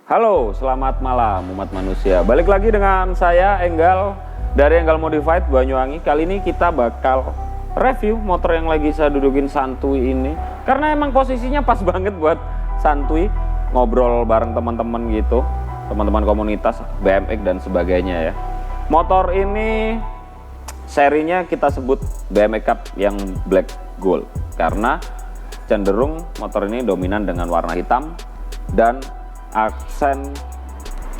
Halo, selamat malam umat manusia. Balik lagi dengan saya Enggal dari Enggal Modified Banyuwangi. Kali ini kita bakal review motor yang lagi saya dudukin santuy ini. Karena emang posisinya pas banget buat santuy, ngobrol bareng teman-teman gitu, teman-teman komunitas BMX dan sebagainya ya. Motor ini serinya kita sebut BMX Cup yang Black Gold karena cenderung motor ini dominan dengan warna hitam dan aksen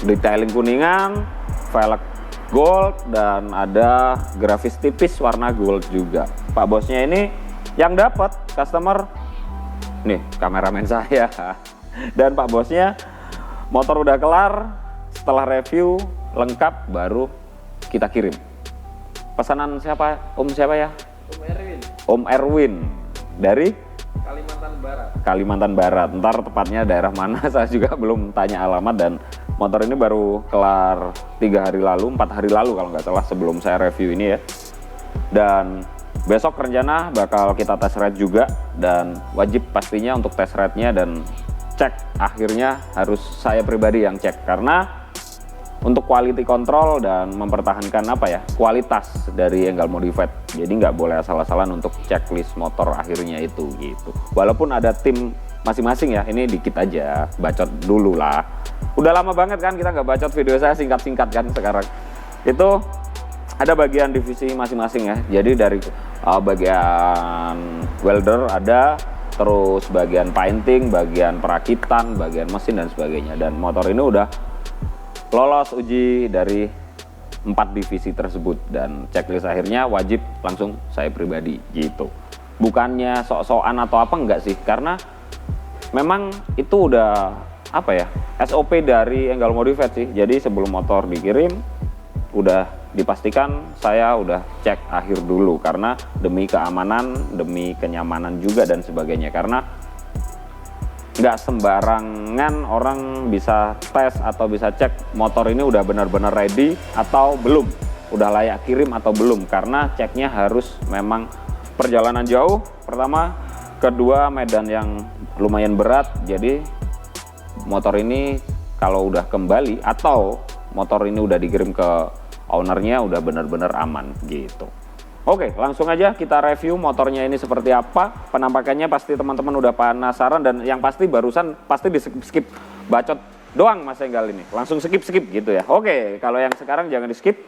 detailing kuningan, velg gold, dan ada grafis tipis warna gold juga. Pak bosnya ini yang dapat customer nih, kameramen saya. Dan Pak bosnya motor udah kelar, setelah review lengkap baru kita kirim. Pesanan siapa? Om siapa ya? Om Erwin. Om Erwin dari Kalimantan Barat. Kalimantan Barat. Ntar tepatnya daerah mana saya juga belum tanya alamat, dan motor ini baru kelar 3 hari lalu, 4 hari lalu kalau nggak salah sebelum saya review ini ya. Dan besok rencana bakal kita test ride juga, dan wajib pastinya untuk test ride-nya dan cek akhirnya harus saya pribadi yang cek karena untuk quality control dan mempertahankan kualitas dari Enggal Modified. Jadi nggak boleh asal-asalan untuk checklist motor akhirnya itu gitu. Walaupun ada tim masing-masing ya, ini dikit aja, bacot dulu lah. Udah lama banget kan kita nggak bacot, video saya singkat-singkat kan sekarang. Itu ada bagian divisi masing-masing ya. Jadi dari bagian welder ada, terus bagian painting, bagian perakitan, bagian mesin dan sebagainya. Dan motor ini udah lolos uji dari 4 divisi tersebut, dan checklist akhirnya wajib langsung saya pribadi gitu. Bukannya sok-sokan atau apa, enggak sih, karena memang itu udah SOP dari Enggal Modified sih. Jadi sebelum motor dikirim udah dipastikan saya udah cek akhir dulu karena demi keamanan, demi kenyamanan juga dan sebagainya. Karena nggak sembarangan orang bisa tes atau bisa cek motor ini udah benar-benar ready atau belum, udah layak kirim atau belum, karena ceknya harus memang perjalanan jauh pertama, kedua medan yang lumayan berat. Jadi motor ini kalau udah kembali atau motor ini udah dikirim ke ownernya udah benar-benar aman gitu. Oke, langsung aja kita review motornya ini seperti apa. Penampakannya pasti teman-teman udah penasaran, dan yang pasti barusan pasti di skip bacot doang Mas Enggal ini. Langsung skip gitu ya. Oke, kalau yang sekarang jangan di skip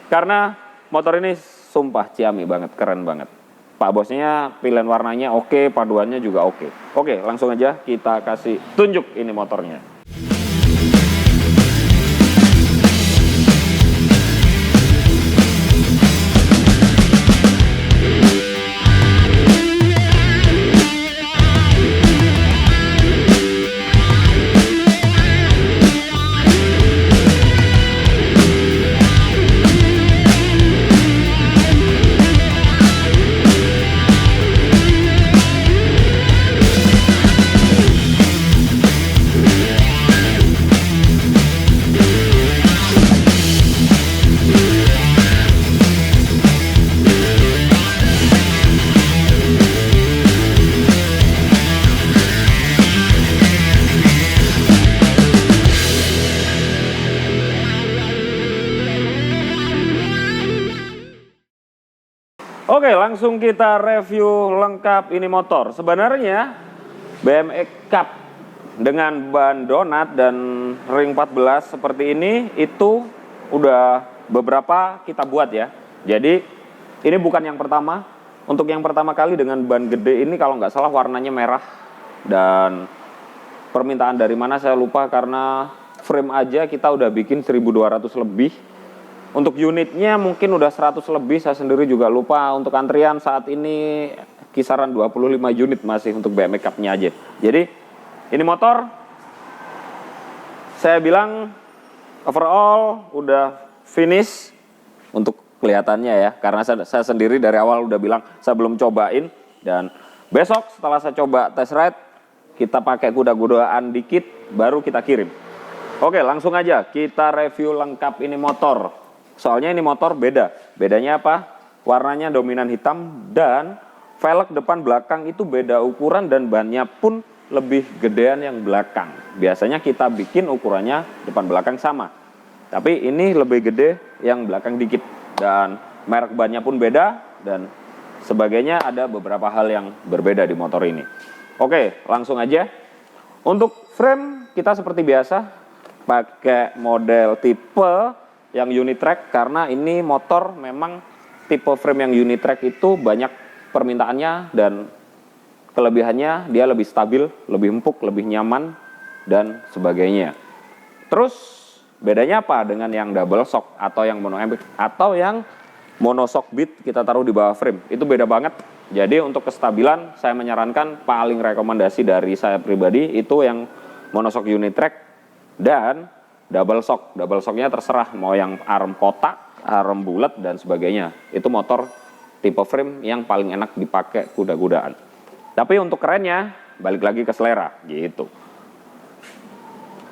karena motor ini sumpah ciami banget, keren banget. Pak bosnya pilihan warnanya oke, paduannya juga oke. Oke, langsung aja kita kasih tunjuk ini motornya. Oke, langsung kita review lengkap ini motor. Sebenarnya BMX Cup dengan ban donat dan ring 14 seperti ini itu udah beberapa kita buat ya. Jadi ini bukan yang pertama. Untuk yang pertama kali dengan ban gede ini kalau nggak salah warnanya merah, dan permintaan dari mana saya lupa karena frame aja kita udah bikin 1200 lebih. Untuk unitnya mungkin udah 100 lebih, saya sendiri juga lupa. Untuk antrian saat ini kisaran 25 unit masih untuk BMX Cup-nya aja. Jadi ini motor saya bilang overall udah finish untuk kelihatannya ya. Karena saya sendiri dari awal udah bilang saya belum cobain. Dan besok setelah saya coba test ride, kita pakai kuda-kudaan dikit baru kita kirim. Oke, langsung aja kita review lengkap ini motor. Soalnya ini motor beda. Bedanya apa? Warnanya dominan hitam dan velg depan belakang itu beda ukuran, dan bannya pun lebih gedean yang belakang. Biasanya kita bikin ukurannya depan belakang sama. Tapi ini lebih gede yang belakang dikit. Dan merek bannya pun beda dan sebagainya, ada beberapa hal yang berbeda di motor ini. Oke, langsung aja. Untuk frame kita seperti biasa pakai model tipe yang Unitrack, karena ini motor memang tipe frame yang Unitrack itu banyak permintaannya dan kelebihannya dia lebih stabil, lebih empuk, lebih nyaman dan sebagainya. Terus bedanya apa dengan yang double shock atau yang mono ambient atau yang monoshock bead kita taruh di bawah frame? Itu beda banget. Jadi untuk kestabilan saya menyarankan, paling rekomendasi dari saya pribadi itu yang monoshock Unitrack dan double shock. Double shocknya terserah mau yang arm kotak, arm bulat dan sebagainya. Itu motor tipe frame yang paling enak dipakai kuda-kudaan. Tapi untuk kerennya balik lagi ke selera gitu.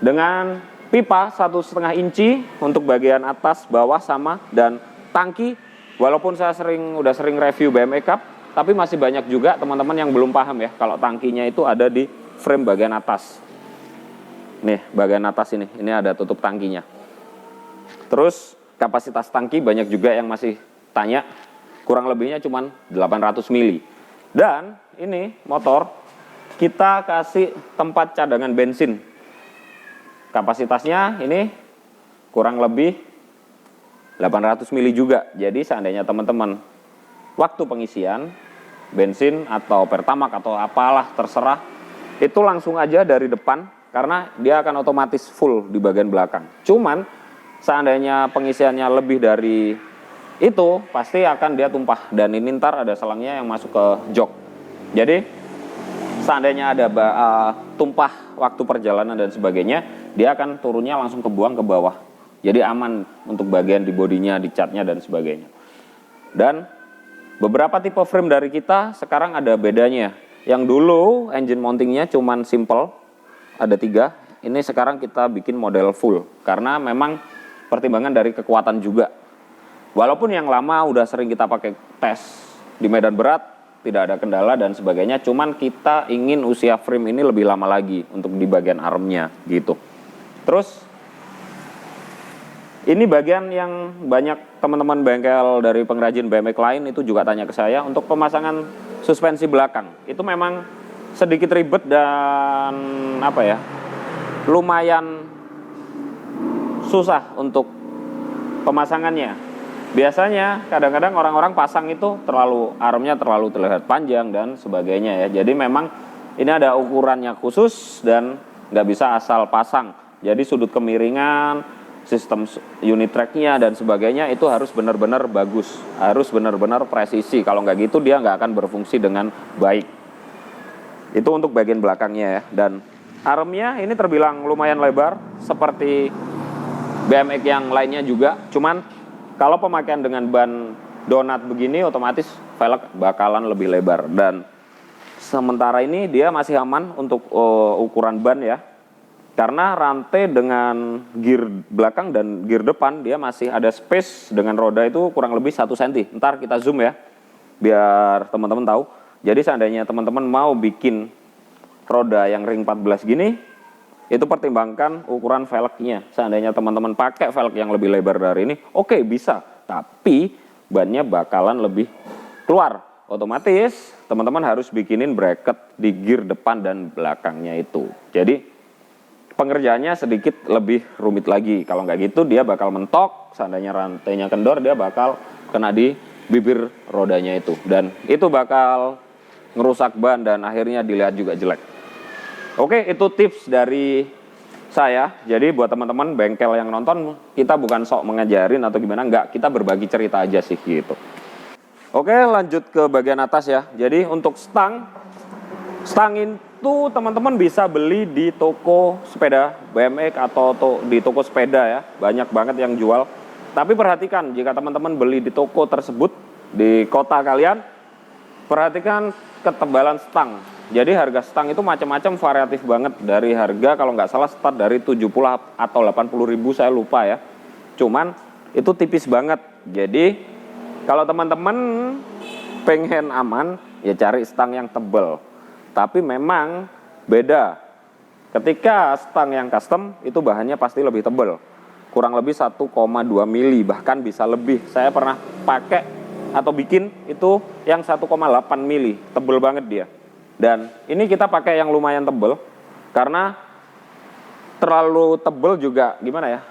Dengan pipa 1,5 inci untuk bagian atas, bawah sama, dan tangki. Walaupun saya udah sering review BMW Cup, tapi masih banyak juga teman-teman yang belum paham ya kalau tangkinya itu ada di frame bagian atas. Nih, bagian atas ini ada tutup tangkinya. Terus kapasitas tangki banyak juga yang masih tanya, kurang lebihnya cuma 800 mili. Dan ini motor kita kasih tempat cadangan bensin. Kapasitasnya ini kurang lebih 800 mili juga. Jadi seandainya teman-teman waktu pengisian bensin atau Pertamax atau apalah terserah, itu langsung aja dari depan karena dia akan otomatis full di bagian belakang. Cuman seandainya pengisiannya lebih dari itu pasti akan dia tumpah, dan ini ntar ada selangnya yang masuk ke jok. Jadi seandainya ada tumpah waktu perjalanan dan sebagainya, dia akan turunnya langsung kebuang ke bawah. Jadi aman untuk bagian di bodinya, di catnya dan sebagainya. Dan beberapa tipe frame dari kita sekarang ada bedanya. Yang dulu engine mountingnya cuman simple, ada 3. Ini sekarang kita bikin model full karena memang pertimbangan dari kekuatan juga. Walaupun yang lama udah sering kita pakai tes di medan berat, tidak ada kendala dan sebagainya, cuman kita ingin usia frame ini lebih lama lagi untuk di bagian armnya gitu. Terus ini bagian yang banyak teman-teman bengkel dari pengrajin BMW lain itu juga tanya ke saya untuk pemasangan suspensi belakang. Itu memang sedikit ribet dan lumayan susah untuk pemasangannya. Biasanya kadang-kadang orang-orang pasang itu armnya terlalu terlihat panjang dan sebagainya ya. Jadi memang ini ada ukurannya khusus dan nggak bisa asal pasang. Jadi sudut kemiringan, sistem Unitrack-nya dan sebagainya itu harus benar-benar bagus, harus benar-benar presisi. Kalau nggak gitu dia nggak akan berfungsi dengan baik. Itu untuk bagian belakangnya ya. Dan armnya ini terbilang lumayan lebar seperti BMX yang lainnya juga. Cuman kalau pemakaian dengan ban donat begini otomatis velg bakalan lebih lebar. Dan sementara ini dia masih aman untuk ukuran ban ya. Karena rantai dengan gear belakang dan gear depan dia masih ada space dengan roda itu kurang lebih 1 cm. Ntar kita zoom ya biar teman-teman tahu. Jadi seandainya teman-teman mau bikin roda yang ring 14 gini, itu pertimbangkan ukuran velgnya. Seandainya teman-teman pakai velg yang lebih lebar dari ini, oke, bisa. Tapi bannya bakalan lebih keluar. Otomatis teman-teman harus bikinin bracket di gear depan dan belakangnya itu. Jadi pengerjaannya sedikit lebih rumit lagi. Kalau nggak gitu dia bakal mentok, seandainya rantainya kendor dia bakal kena di bibir rodanya itu. Dan itu bakal ngerusak ban dan akhirnya dilihat juga jelek. Oke, itu tips dari saya. Jadi buat teman-teman bengkel yang nonton, kita bukan sok mengajarin atau gimana, nggak. Kita berbagi cerita aja sih gitu. Oke, lanjut ke bagian atas ya. Jadi untuk stang itu teman-teman bisa beli di toko sepeda BMX atau di toko sepeda ya. Banyak banget yang jual. Tapi perhatikan jika teman-teman beli di toko tersebut di kota kalian, perhatikan ketebalan stang. Jadi harga stang itu macam-macam, variatif banget. Dari harga kalau nggak salah start dari 70 atau 80 ribu, saya lupa ya. Cuman itu tipis banget. Jadi kalau teman-teman pengen aman ya cari stang yang tebal. Tapi memang Beda. Ketika stang yang custom itu bahannya pasti lebih tebal. Kurang lebih 1,2 mili, bahkan bisa lebih. Saya pernah pakai atau bikin itu yang 1,8 mili, tebal banget dia. Dan ini kita pakai yang lumayan tebal karena terlalu tebal juga gimana ya?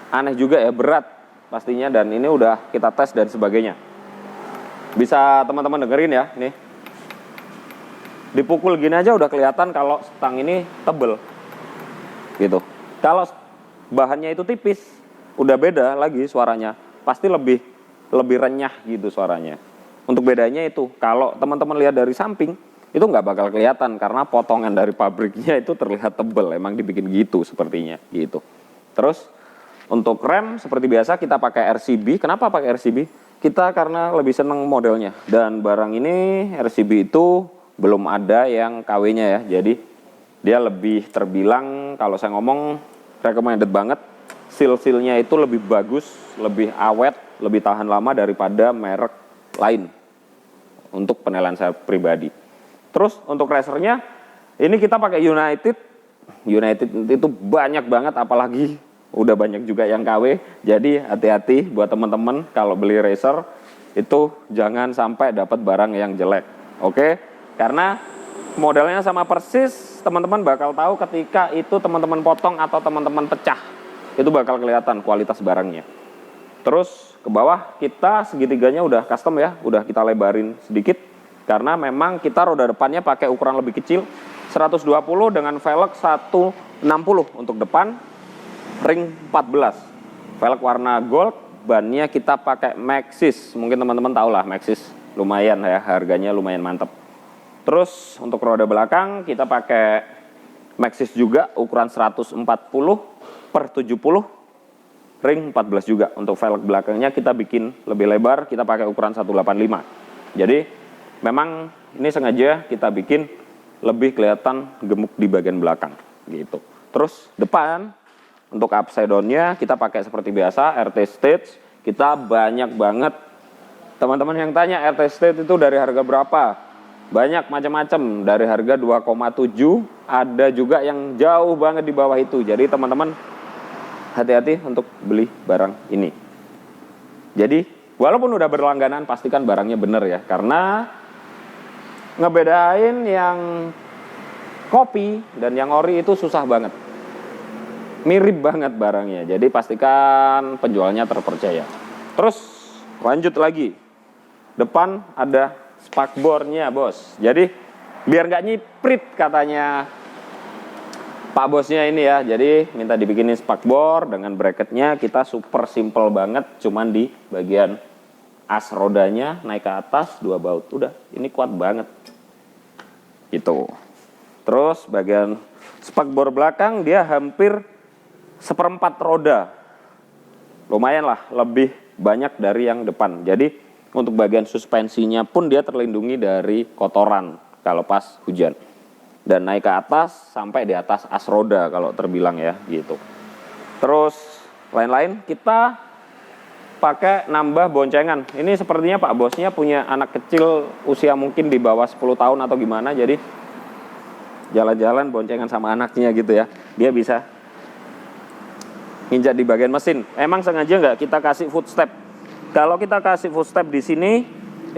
Aneh juga ya, berat pastinya, dan ini udah kita tes dan sebagainya. Bisa teman-teman dengerin ya, nih. Dipukul gini aja udah kelihatan kalau stang ini tebel gitu. Kalau bahannya itu tipis, udah beda lagi suaranya, pasti lebih renyah gitu suaranya. Untuk bedanya itu, kalau teman-teman lihat dari samping itu nggak bakal kelihatan karena potongan dari pabriknya itu terlihat tebel, emang dibikin gitu sepertinya gitu. Terus untuk rem seperti biasa kita pakai RCB. Kenapa pakai RCB? Kita karena lebih seneng modelnya, dan barang ini RCB itu belum ada yang KW-nya ya, jadi dia lebih terbilang, kalau saya ngomong, recommended banget. Seal-sealnya itu lebih bagus, lebih awet, lebih tahan lama daripada merek lain untuk penilaian saya pribadi. Terus untuk racernya ini kita pakai United itu banyak banget, apalagi udah banyak juga yang KW. Jadi hati-hati buat teman-teman kalau beli racer itu jangan sampai dapat barang yang jelek. Oke? Karena modelnya sama persis, teman-teman bakal tahu ketika itu teman-teman potong atau teman-teman pecah. Itu bakal kelihatan kualitas barangnya. Terus ke bawah kita segitiganya udah custom ya, udah kita lebarin sedikit. Karena memang kita roda depannya pakai ukuran lebih kecil, 120 dengan velg 160 untuk depan, ring 14. Velg warna gold, bannya kita pakai Maxxis. Mungkin teman-teman tahu lah Maxxis, lumayan ya, harganya lumayan mantap. Terus untuk roda belakang kita pakai Maxxis juga, ukuran 140 per 70, ring 14 juga. Untuk velg belakangnya kita bikin lebih lebar, kita pakai ukuran 185. Jadi memang ini sengaja kita bikin lebih kelihatan gemuk di bagian belakang gitu. Terus depan untuk upside down-nya kita pakai seperti biasa RT Stage. Kita banyak banget teman-teman yang tanya RT Stage itu dari harga berapa? Banyak macam-macam, dari harga 2,7, ada juga yang jauh banget di bawah itu. Jadi teman-teman hati-hati untuk beli barang ini. Jadi walaupun udah berlangganan, pastikan barangnya bener ya, karena ngebedain yang kopi dan yang ori itu susah banget, mirip banget barangnya. Jadi pastikan penjualnya terpercaya. Terus lanjut lagi, depan ada spakbornya bos. Jadi biar nggak nyiprit katanya Pak bosnya ini ya. Jadi minta dibikinin spakbor dengan bracketnya. Kita super simple banget, cuman di bagian as rodanya naik ke atas 2 baut. Udah, ini kuat banget gitu. Terus bagian spakbor belakang dia hampir 1/4 roda. Lumayan lah, lebih banyak dari yang depan. Jadi untuk bagian suspensinya pun dia terlindungi dari kotoran kalau pas hujan. Dan naik ke atas sampai di atas as roda kalau terbilang ya gitu. Terus lain-lain kita pakai nambah boncengan. Ini sepertinya Pak bosnya punya anak kecil usia mungkin di bawah 10 tahun atau gimana. Jadi jalan-jalan boncengan sama anaknya gitu ya. Dia bisa nginjak di bagian mesin. Emang sengaja nggak kita kasih footstep. Kalau kita kasih footstep di sini,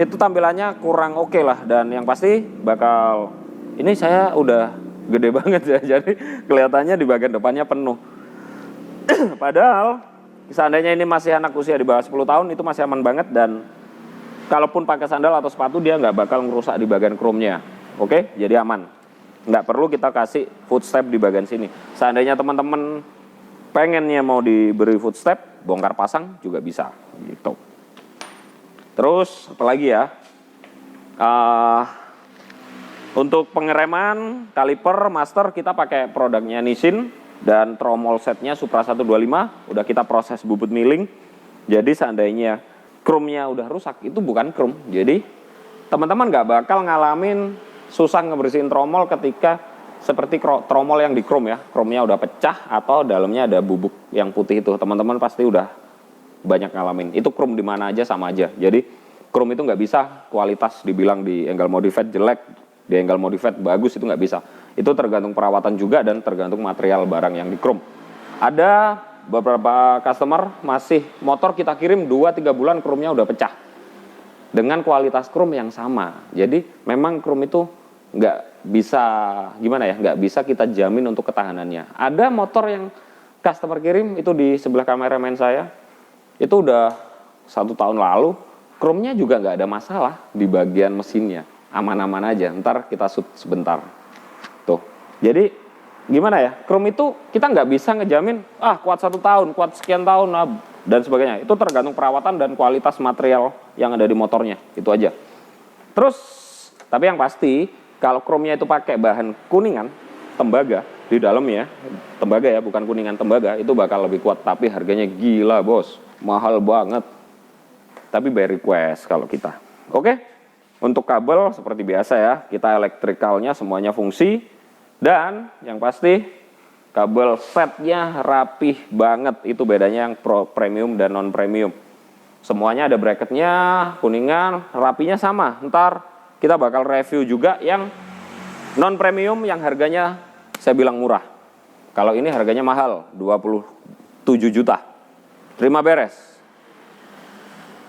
itu tampilannya kurang oke lah. Dan yang pasti bakal, ini saya udah gede banget ya, jadi kelihatannya di bagian depannya penuh. Padahal, seandainya ini masih anak usia di bawah 10 tahun, itu masih aman banget. Dan kalaupun pakai sandal atau sepatu, dia nggak bakal ngerusak di bagian chrome-nya. Oke, jadi aman. Nggak perlu kita kasih footstep di bagian sini. Seandainya teman-teman pengennya mau diberi footstep, bongkar pasang juga bisa gitu. Terus apalagi ya, untuk pengereman kaliper master kita pakai produknya Nissin, dan tromol setnya Supra 125 udah kita proses bubut milling. Jadi seandainya chrome-nya udah rusak, itu bukan chrome. Jadi teman-teman nggak bakal ngalamin susah ngebersihin tromol ketika seperti tromol yang di chrome ya, chrome-nya udah pecah atau dalamnya ada bubuk yang putih itu. Teman-teman pasti udah banyak ngalamin. Itu chrome di mana aja sama aja. Jadi chrome itu nggak bisa kualitas dibilang di angle modified jelek, di angle modified bagus, itu nggak bisa. Itu tergantung perawatan juga dan tergantung material barang yang di chrome. Ada beberapa customer masih motor kita kirim 2-3 bulan chrome-nya udah pecah dengan kualitas chrome yang sama. Jadi memang chrome itu nggak bisa gimana ya, nggak bisa kita jamin untuk ketahanannya. Ada motor yang customer kirim itu di sebelah kameramen saya, itu udah 1 tahun lalu, chrome-nya juga nggak ada masalah di bagian mesinnya, aman-aman aja. Ntar kita shoot sebentar. Tuh, jadi gimana ya, chrome itu kita nggak bisa ngejamin, kuat 1 tahun, kuat sekian tahun, dan sebagainya. Itu tergantung perawatan dan kualitas material yang ada di motornya, itu aja. Terus, tapi yang pasti, kalau chrome-nya itu pakai bahan kuningan, tembaga, di dalamnya, tembaga ya, bukan kuningan, tembaga, itu bakal lebih kuat, tapi harganya gila bos, mahal banget. Tapi by request kalau kita. Oke, untuk kabel seperti biasa ya, kita elektrikalnya semuanya fungsi. Dan yang pasti kabel setnya rapih banget. Itu bedanya yang premium dan non premium. Semuanya ada bracketnya, kuningan, rapinya sama. Ntar kita bakal review juga yang non premium yang harganya saya bilang murah. Kalau ini harganya mahal, 27 juta. Terima beres.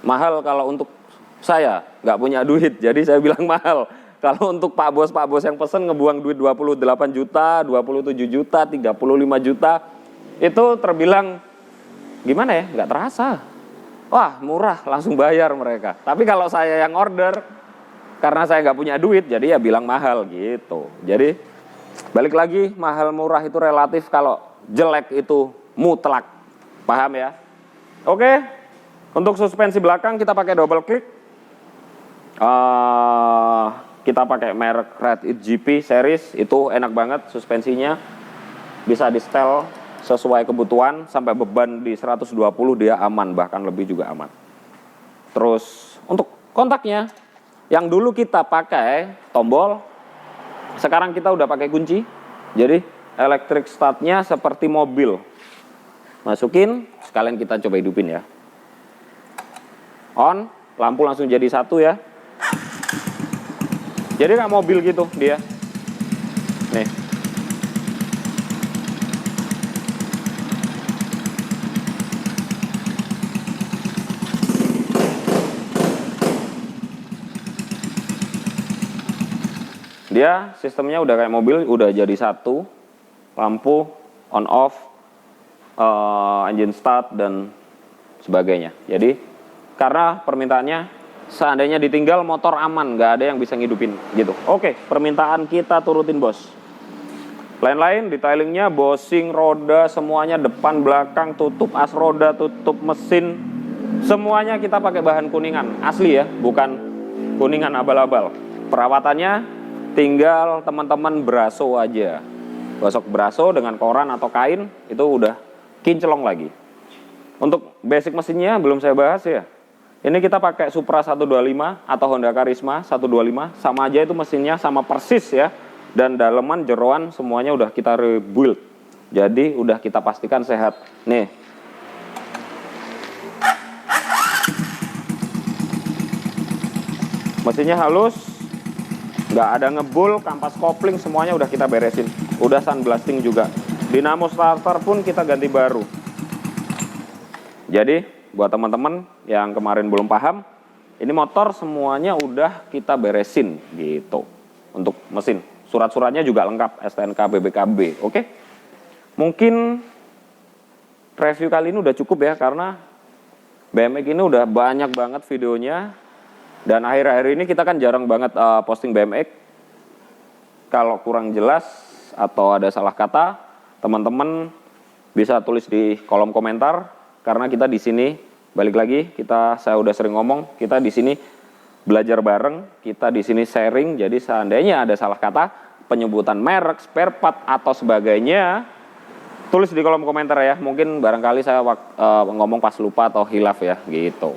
Mahal kalau untuk saya, nggak punya duit, jadi saya bilang mahal. Kalau untuk pak bos yang pesen ngebuang duit 28 juta, 27 juta, 35 juta, itu terbilang gimana ya, nggak terasa. Wah murah, langsung bayar mereka. Tapi kalau saya yang order, karena saya nggak punya duit, jadi ya bilang mahal gitu. Jadi balik lagi, mahal murah itu relatif, kalau jelek itu mutlak. Paham ya? Oke, untuk suspensi belakang kita pakai double click. Kita pakai merek Red It GP series, itu enak banget suspensinya, bisa di setel sesuai kebutuhan, sampai beban di 120 dia aman, bahkan lebih juga aman. Terus untuk kontaknya, yang dulu kita pakai tombol, sekarang kita udah pakai kunci, jadi electric startnya seperti mobil. Masukin, sekalian kita coba hidupin ya. On, lampu langsung jadi 1 ya. Jadi kayak mobil gitu dia. Nih. Dia sistemnya udah kayak mobil, udah jadi 1. Lampu on off, engine start dan sebagainya. Jadi karena permintaannya seandainya ditinggal motor aman, nggak ada yang bisa ngidupin gitu. Oke, permintaan kita turutin bos. Lain-lain detailingnya, bosing, roda, semuanya depan, belakang, tutup as roda, tutup mesin, semuanya kita pakai bahan kuningan asli ya, bukan kuningan abal-abal. Perawatannya tinggal teman-teman braso aja, gosok braso dengan koran atau kain, itu udah kinclong lagi. Untuk basic mesinnya belum saya bahas ya. Ini kita pakai Supra 125 atau Honda Karisma 125, sama aja itu mesinnya, sama persis ya. Dan daleman, jeroan semuanya udah kita rebuild. Jadi udah kita pastikan sehat. Nih. Mesinnya halus, nggak ada ngebul, kampas kopling semuanya udah kita beresin. Udah sandblasting juga. Dinamo starter pun kita ganti baru. Jadi buat teman-teman yang kemarin belum paham, ini motor semuanya udah kita beresin gitu. Untuk mesin, surat-suratnya juga lengkap, STNK, BBKB, oke? Mungkin review kali ini udah cukup ya, karena BMX ini udah banyak banget videonya. Dan akhir-akhir ini kita kan jarang banget posting BMX. Kalau kurang jelas atau ada salah kata, teman-teman bisa tulis di kolom komentar. Karena kita di sini, balik lagi, saya udah sering ngomong, kita di sini belajar bareng, kita di sini sharing. Jadi seandainya ada salah kata, penyebutan merek, spare part atau sebagainya, tulis di kolom komentar ya. Mungkin barangkali saya ngomong pas lupa atau hilaf ya, gitu.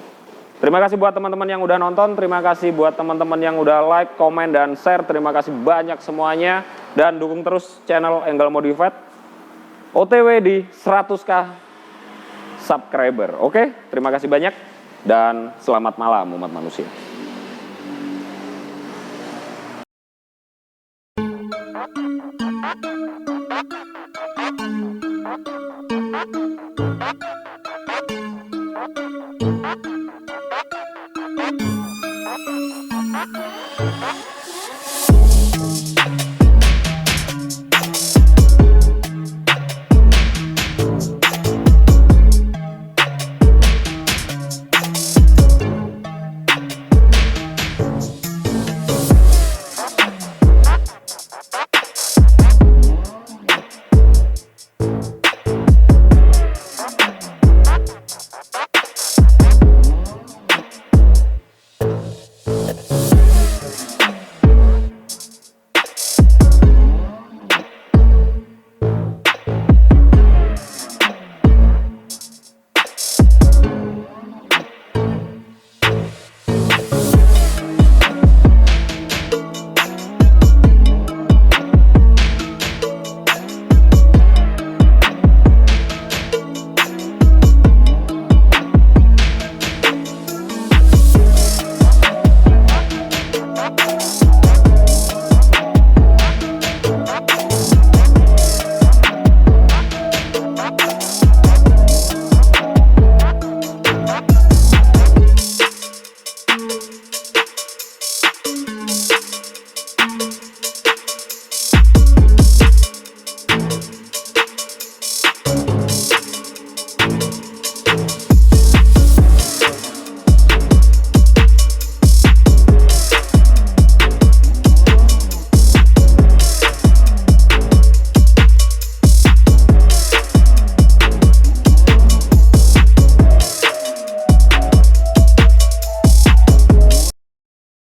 Terima kasih buat teman-teman yang udah nonton, terima kasih buat teman-teman yang udah like, komen, dan share. Terima kasih banyak semuanya, dan dukung terus channel Angle Modified. OTW di 100k subscriber. Oke, terima kasih banyak dan selamat malam umat manusia.